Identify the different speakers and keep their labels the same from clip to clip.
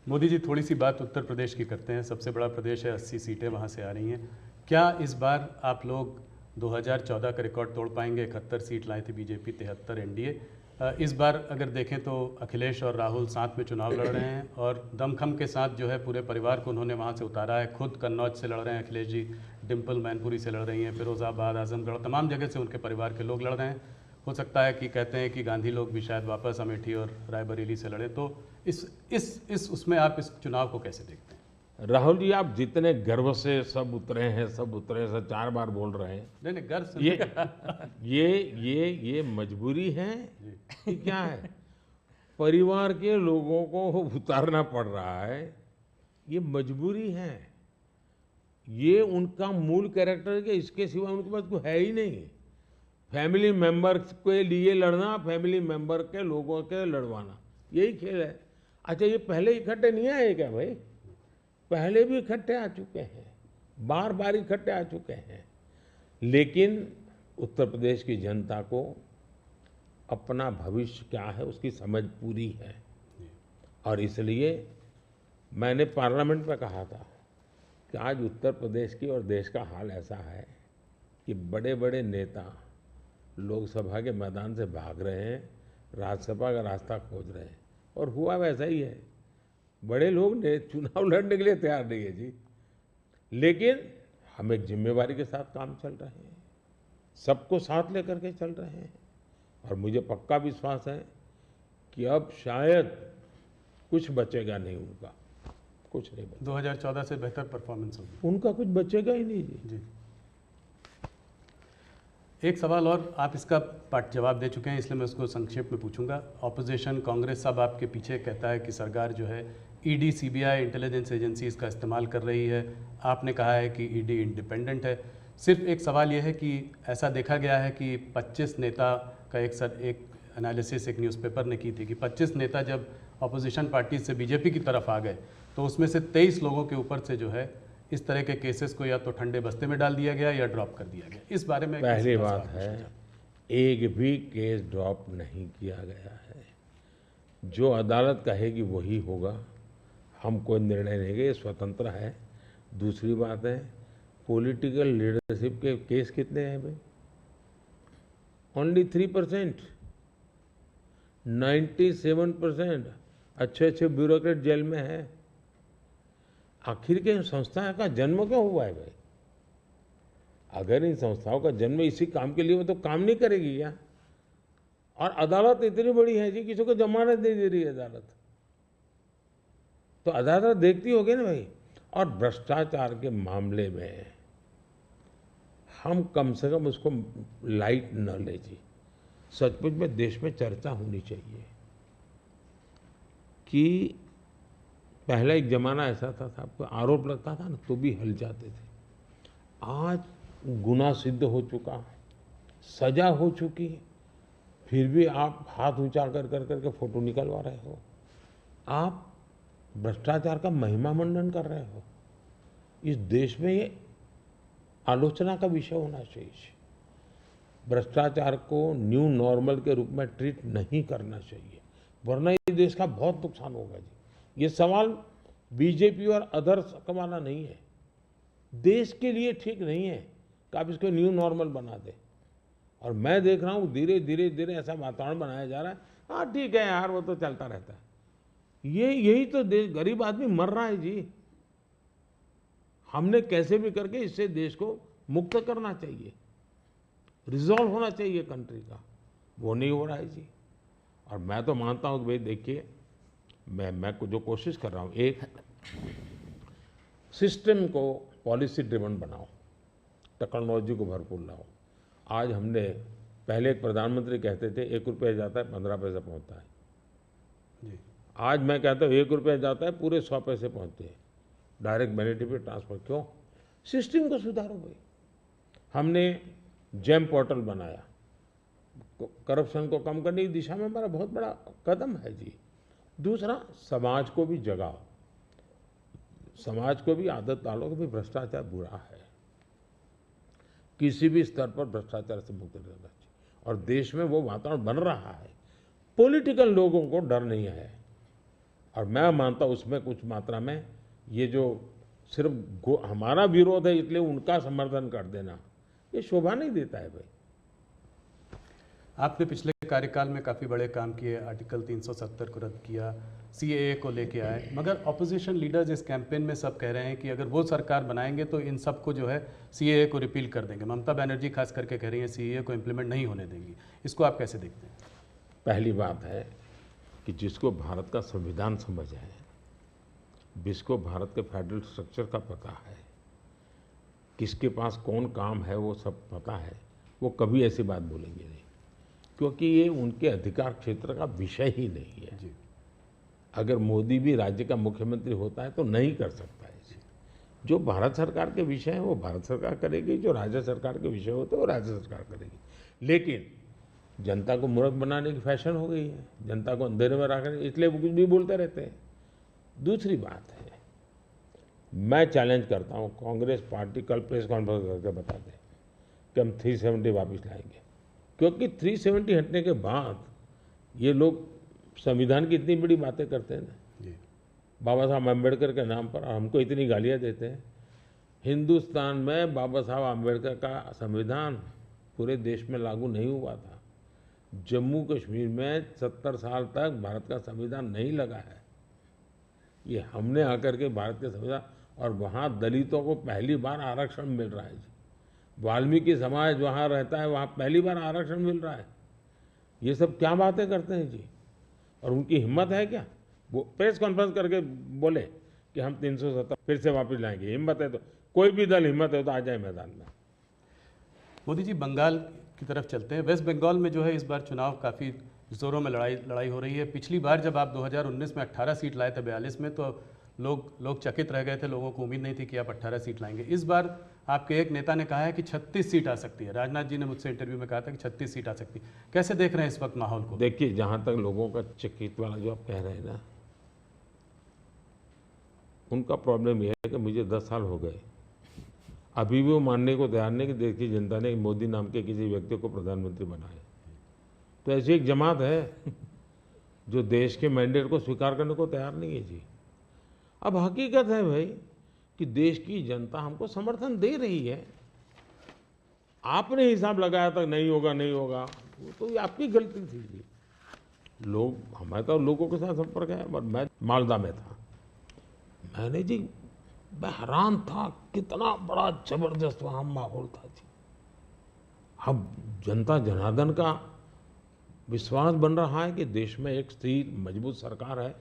Speaker 1: मोदी जी, थोड़ी सी बात उत्तर प्रदेश की करते हैं। सबसे बड़ा प्रदेश है, 80 सीटें वहाँ से आ रही हैं। क्या इस बार आप लोग 2014 का रिकॉर्ड तोड़ पाएंगे? 71 सीट लाई थी बीजेपी, 73 एनडीए। इस बार अगर देखें तो अखिलेश और राहुल साथ में चुनाव लड़ रहे हैं और दमखम के साथ जो है पूरे परिवार को उन्होंने वहाँ से उतारा है। खुद कन्नौज से लड़ रहे हैं अखिलेश जी, डिम्पल मैनपुरी से लड़ रही हैं, फिरोजाबाद, आजमगढ़, तमाम जगह से उनके परिवार के लोग लड़ रहे हैं। हो सकता है कि कहते हैं कि गांधी लोग भी शायद वापस अमेठी और रायबरेली से लड़े। तो इस उसमें आप इस चुनाव को कैसे देखते हैं?
Speaker 2: राहुल जी, आप जितने गर्व से सब उतरे हैं, सब उतरे से 4 बार बोल रहे हैं।
Speaker 1: नहीं नहीं, गर्व से
Speaker 2: ये मजबूरी है कि क्या है? परिवार के लोगों को उतारना पड़ रहा है, ये मजबूरी है। ये उनका मूल कैरेक्टर के, इसके सिवा उनके पास कोई है ही नहीं। फैमिली मेंबर के लिए लड़ना, फैमिली मेंबर के लोगों के लड़वाना, यही खेल है। अच्छा, ये पहले इकट्ठे नहीं आए क्या भाई? पहले भी इकट्ठे आ चुके हैं, बार बार इकट्ठे आ चुके हैं। लेकिन उत्तर प्रदेश की जनता को अपना भविष्य क्या है उसकी समझ पूरी है। और इसलिए मैंने पार्लियामेंट में कहा था कि आज उत्तर प्रदेश की और देश का हाल ऐसा है कि बड़े बड़े नेता लोकसभा के मैदान से भाग रहे हैं, राज्यसभा का रास्ता खोज रहे हैं। और हुआ वैसा ही है। बड़े लोग ने चुनाव लड़ने के लिए तैयार नहीं है जी। लेकिन हम एक जिम्मेवारी के साथ काम चल रहे हैं, सबको साथ लेकर के चल रहे हैं। और मुझे पक्का विश्वास है कि अब शायद कुछ बचेगा नहीं उनका, कुछ नहीं बचेगा।
Speaker 1: 2014 से बेहतर परफॉर्मेंस होगी,
Speaker 2: उनका कुछ बचेगा ही नहीं जी।
Speaker 1: एक सवाल और, आप इसका पार्ट जवाब दे चुके हैं इसलिए मैं उसको संक्षेप में पूछूंगा। ऑपोजिशन कांग्रेस सब आपके पीछे कहता है कि सरकार जो है ईडी, सीबीआई, इंटेलिजेंस एजेंसीज का इस्तेमाल कर रही है। आपने कहा है कि ईडी इंडिपेंडेंट है। सिर्फ एक सवाल यह है कि ऐसा देखा गया है कि 25 नेता का एक एनालिसिस एक न्यूज़पेपर ने की थी कि 25 नेता जब ऑपोजिशन पार्टी से बीजेपी की तरफ आ गए तो उसमें से 23 लोगों के ऊपर से जो है इस तरह के केसेस को या तो ठंडे बस्ते में डाल दिया गया या ड्रॉप कर दिया गया। इस बारे में
Speaker 2: पहली बात है, एक भी केस ड्रॉप नहीं किया गया है। जो अदालत कहेगी वही होगा, हम कोई निर्णय नहीं लेंगे, स्वतंत्र है। दूसरी बात है, पॉलिटिकल लीडरशिप के केस कितने हैं भाई? ओनली 3%। 97% अच्छे अच्छे ब्यूरोक्रेट जेल में है। आखिर के इन संस्थाओं का जन्म क्यों हुआ है भाई? अगर इन संस्थाओं का जन्म इसी काम के लिए हो तो काम नहीं करेगी क्या? और अदालत इतनी बड़ी है जी, किसी को जमानत नहीं दे रही है अदालत, तो अदालत देखती होगी ना भाई। और भ्रष्टाचार के मामले में हम कम से कम उसको लाइट न ले जी। सचमुच में देश में चर्चा होनी चाहिए कि पहला एक जमाना ऐसा था, आपको आरोप लगता था ना तो भी हल जाते थे। आज गुनाह सिद्ध हो चुका, सजा हो चुकी, फिर भी आप हाथ ऊंचा कर कर करके फोटो निकलवा रहे हो। आप भ्रष्टाचार का महिमा मंडन कर रहे हो। इस देश में ये आलोचना का विषय होना चाहिए। भ्रष्टाचार को न्यू नॉर्मल के रूप में ट्रीट नहीं करना चाहिए, वरना ये देश का बहुत नुकसान होगा जी। ये सवाल बीजेपी और अदर्स का वाला नहीं है। देश के लिए ठीक नहीं है कि आप इसको न्यू नॉर्मल बना दें। और मैं देख रहा हूँ धीरे धीरे धीरे ऐसा वातावरण बनाया जा रहा है, हाँ ठीक है यार, वो तो चलता रहता है। यही तो देश, गरीब आदमी मर रहा है जी। हमने कैसे भी करके इससे देश को मुक्त करना चाहिए, रिजॉल्व होना चाहिए कंट्री का, वो नहीं हो रहा है जी। और मैं तो मानता हूँ कि भाई देखिए, मैं जो कोशिश कर रहा हूँ, एक सिस्टम को पॉलिसी ड्रिवन बनाओ, टेक्नोलॉजी को भरपूर लाओ। आज हमने, पहले एक प्रधानमंत्री कहते थे 1 रुपया जाता है 15 पैसे पहुँचता है जी। आज मैं कहता हूँ 1 रुपया जाता है पूरे 100 पैसे पहुँचते हैं, डायरेक्ट बेनिफिट ट्रांसफर। क्यों? सिस्टम को सुधारो भाई। हमने जेम पोर्टल बनाया, करप्शन को कम करने की दिशा में हमारा बहुत बड़ा कदम है जी। दूसरा, समाज को भी जगाओ, समाज को भी आदत डालो कि भाई भ्रष्टाचार बुरा है, किसी भी स्तर पर भ्रष्टाचार से मुक्त रहना चाहिए। और देश में वो वातावरण बन रहा है, पॉलिटिकल लोगों को डर नहीं है। और मैं मानता हूं उसमें कुछ मात्रा में ये जो सिर्फ हमारा विरोध है इसलिए उनका समर्थन कर देना, ये शोभा नहीं देता है भाई।
Speaker 1: आपने पिछले कार्यकाल में काफ़ी बड़े काम किए, आर्टिकल 370 को रद्द किया, सीएए को लेके आए, मगर ऑपोजिशन लीडर्स इस कैंपेन में सब कह रहे हैं कि अगर वो सरकार बनाएंगे तो इन सब को जो है सीएए को रिपील कर देंगे। ममता बनर्जी खास करके कह रही हैं सीएए को इम्प्लीमेंट नहीं होने देंगी। इसको आप कैसे देखते हैं?
Speaker 2: पहली बात है कि जिसको भारत का संविधान समझ है, जिसको भारत के फेडरल स्ट्रक्चर का पता है, किसके पास कौन काम है वो सब पता है, वो कभी ऐसी बात बोलेंगे नहीं, क्योंकि ये उनके अधिकार क्षेत्र का विषय ही नहीं है।
Speaker 1: जी।
Speaker 2: अगर मोदी भी राज्य का मुख्यमंत्री होता है तो नहीं कर सकता है। जो भारत सरकार के विषय हैं वो भारत सरकार करेगी, जो राज्य सरकार के विषय होते हैं वो राज्य सरकार करेगी। लेकिन जनता को मूर्ख बनाने की फैशन हो गई है, जनता को अंधेरे में रखने, इसलिए वो कुछ भी बोलते रहते हैं। दूसरी बात है, मैं चैलेंज करता हूँ कांग्रेस पार्टी कल प्रेस कॉन्फ्रेंस करके बता दें कि हम 370 वापस लाएंगे, क्योंकि 370 हटने के बाद ये लोग संविधान की इतनी बड़ी बातें करते हैं ना,
Speaker 1: जी।
Speaker 2: बाबा साहब अम्बेडकर के नाम पर, और हमको इतनी गालियाँ देते हैं। हिंदुस्तान में बाबा साहब अम्बेडकर का संविधान पूरे देश में लागू नहीं हुआ था। जम्मू कश्मीर में 70 साल तक भारत का संविधान नहीं लगा है। ये हमने आकर के भारत के संविधान, और वहाँ दलितों को पहली बार आरक्षण मिल रहा है जी। वाल्मीकि समाज वहाँ रहता है, वहाँ पहली बार आरक्षण मिल रहा है। ये सब क्या बातें करते हैं जी। और उनकी हिम्मत है क्या, वो प्रेस कॉन्फ्रेंस करके बोले कि हम 370 फिर से वापस लाएंगे। हिम्मत है तो कोई भी दल हिम्मत है तो आ जाए मैदान में।
Speaker 1: मोदी जी, बंगाल की तरफ चलते हैं। वेस्ट बंगाल में जो है इस बार चुनाव काफ़ी ज़ोरों में लड़ाई हो रही है। पिछली बार जब आप 2019 में 18 सीट लाए थे 42 में, तो लोग चकित रह गए थे, लोगों को उम्मीद नहीं थी कि आप 18 सीट लाएंगे। इस बार आपके एक नेता ने कहा है कि 36 सीट आ सकती है। राजनाथ जी ने मुझसे इंटरव्यू में कहा था कि 36 सीट आ सकती है। कैसे देख रहे हैं इस वक्त माहौल को?
Speaker 2: देखिए, जहाँ तक लोगों का चकित वाला जो आप कह रहे हैं ना, उनका प्रॉब्लम यह है कि मुझे 10 साल हो गए, अभी भी वो मानने को तैयार नहीं कि देश की जनता ने मोदी नाम के किसी व्यक्ति को प्रधानमंत्री बनाया। तो ऐसी एक जमात है जो देश के मैंडेट को स्वीकार करने को तैयार नहीं है जी। अब हकीकत है भाई कि देश की जनता हमको समर्थन दे रही है। आपने हिसाब लगाया था नहीं होगा नहीं होगा, वो तो आपकी गलती थी जी। हमारे तो लोगों के साथ संपर्क है, पर मैं मालदा में था, मैंने जी, मैं हैरान था कितना बड़ा जबरदस्त वहाँ माहौल था जी। अब जनता जनार्दन का विश्वास बन रहा है कि देश में एक स्थिर मजबूत सरकार है।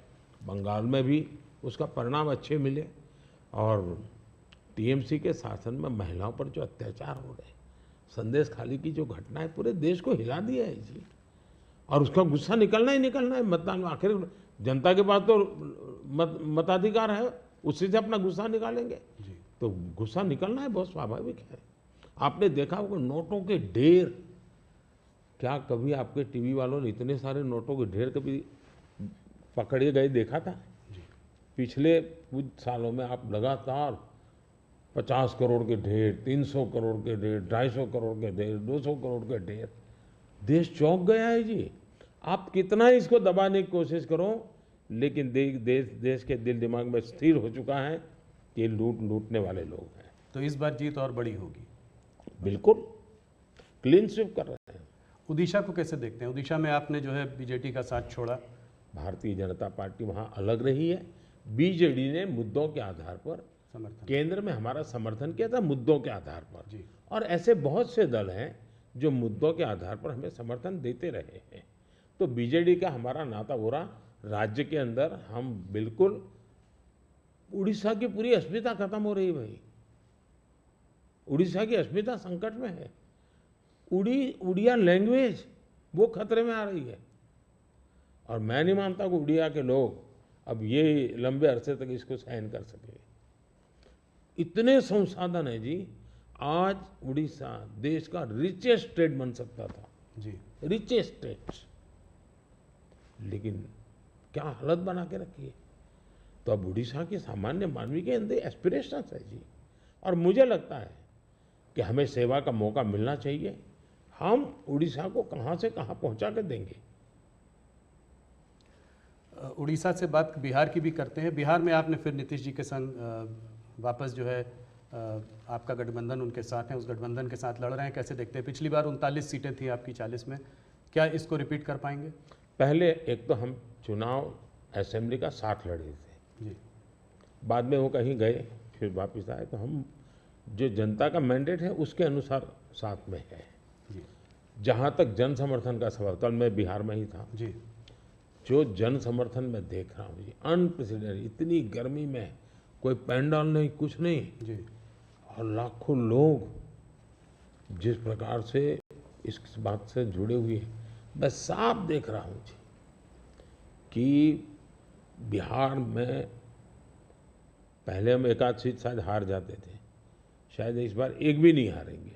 Speaker 2: बंगाल में भी उसका परिणाम अच्छे मिले, और टीएमसी के शासन में महिलाओं पर जो अत्याचार हो रहे, संदेश खाली की जो घटना है, पूरे देश को हिला दिया है जी। और उसका गुस्सा निकलना ही निकलना है मतदान में। आखिर जनता के पास तो मताधिकार है, उसी से अपना गुस्सा निकालेंगे
Speaker 1: जी।
Speaker 2: तो गुस्सा निकलना है, बहुत स्वाभाविक है। आपने देखा होगा नोटों के ढेर, क्या कभी आपके टीवी वालों ने इतने सारे नोटों के ढेर कभी पकड़े गए देखा था? पिछले कुछ सालों में आप लगातार 50 करोड़ के ढेर, 300 करोड़ के ढेर, 250 करोड़ के ढेर, 200 करोड़ के ढेर, देश चौंक गया है जी। आप कितना इसको दबाने की कोशिश करो, लेकिन देश के दिल दिमाग में स्थिर हो चुका है कि ये लूटने वाले लोग हैं।
Speaker 1: तो इस बार जीत और बड़ी होगी।
Speaker 2: बिल्कुल क्लीन स्वीप कर रहे हैं।
Speaker 1: उड़ीसा को कैसे देखते हैं? उड़ीसा में आपने जो है बीजेडी का साथ छोड़ा।
Speaker 2: भारतीय जनता पार्टी वहाँ अलग रही है। बीजेडी ने मुद्दों के आधार पर
Speaker 1: समर्थन
Speaker 2: केंद्र में हमारा समर्थन किया था, मुद्दों के आधार पर
Speaker 1: जी।
Speaker 2: और ऐसे बहुत से दल हैं जो मुद्दों के आधार पर हमें समर्थन देते रहे हैं। तो बीजेडी का हमारा नाता हो रहा, राज्य के अंदर हम बिल्कुल, उड़ीसा की पूरी अस्मिता खत्म हो रही भाई। उड़ीसा की अस्मिता संकट में है। उड़िया लैंग्वेज वो खतरे में आ रही है, और मैं नहीं मानता कि उड़िया के लोग अब ये लंबे अरसे तक इसको सहन कर सके। इतने संसाधन है जी, आज उड़ीसा देश का रिचेस्ट स्टेट बन सकता था
Speaker 1: जी,
Speaker 2: रिचेस्ट स्टेट, लेकिन क्या हालत बना के रखी है। तो अब उड़ीसा के सामान्य मानवी के अंदर एस्पिरेशंस है जी, और मुझे लगता है कि हमें सेवा का मौका मिलना चाहिए। हम उड़ीसा को कहाँ से कहाँ पहुँचा कर देंगे।
Speaker 1: उड़ीसा से बात बिहार की भी करते हैं। बिहार में आपने फिर नीतीश जी के संग वापस जो है आपका गठबंधन उनके साथ है, उस गठबंधन के साथ लड़ रहे हैं, कैसे देखते हैं? पिछली बार 39 सीटें थी आपकी 40 में, क्या इसको रिपीट कर पाएंगे?
Speaker 2: पहले एक तो हम चुनाव असेंबली का 60 लड़े थे,
Speaker 1: जी
Speaker 2: बाद में वो कहीं गए फिर वापस आए, तो हम जो जनता का मैंडेट है उसके अनुसार साथ में है।
Speaker 1: जी
Speaker 2: जहाँ तक जन समर्थन का सवाल, कल मैं बिहार में ही था,
Speaker 1: जी
Speaker 2: जो जन समर्थन मैं देख रहा हूँ जी, अनप्रेसिडेंटेड, इतनी गर्मी में कोई पैंडल नहीं, कुछ नहीं,
Speaker 1: जी
Speaker 2: और लाखों लोग जिस प्रकार से इस बात से जुड़े हुए हैं, मैं साफ देख रहा हूँ जी कि बिहार में पहले हम एक आध सीट शायद हार जाते थे, शायद इस बार एक भी नहीं हारेंगे,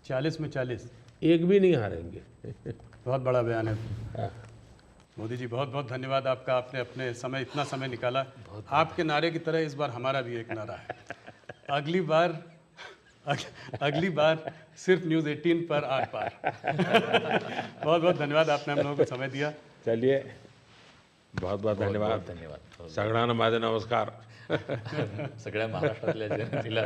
Speaker 1: 40 में 40,
Speaker 2: एक भी नहीं हारेंगे।
Speaker 1: बहुत बड़ा बयान है। मोदी जी बहुत बहुत धन्यवाद आपका, आपने अपने समय इतना समय निकाला। आपके नारे की तरह इस बार हमारा भी एक नारा है, अगली बार सिर्फ न्यूज़ 18 पर आर पार। बहुत बहुत धन्यवाद, आपने हम लोगों को समय दिया।
Speaker 2: चलिए, बहुत बहुत धन्यवाद।
Speaker 3: धन्यवाद.
Speaker 2: सगळ्यांना माझे नमस्कार.
Speaker 3: सगळ्या महाराष्ट्रातल्या जनतेला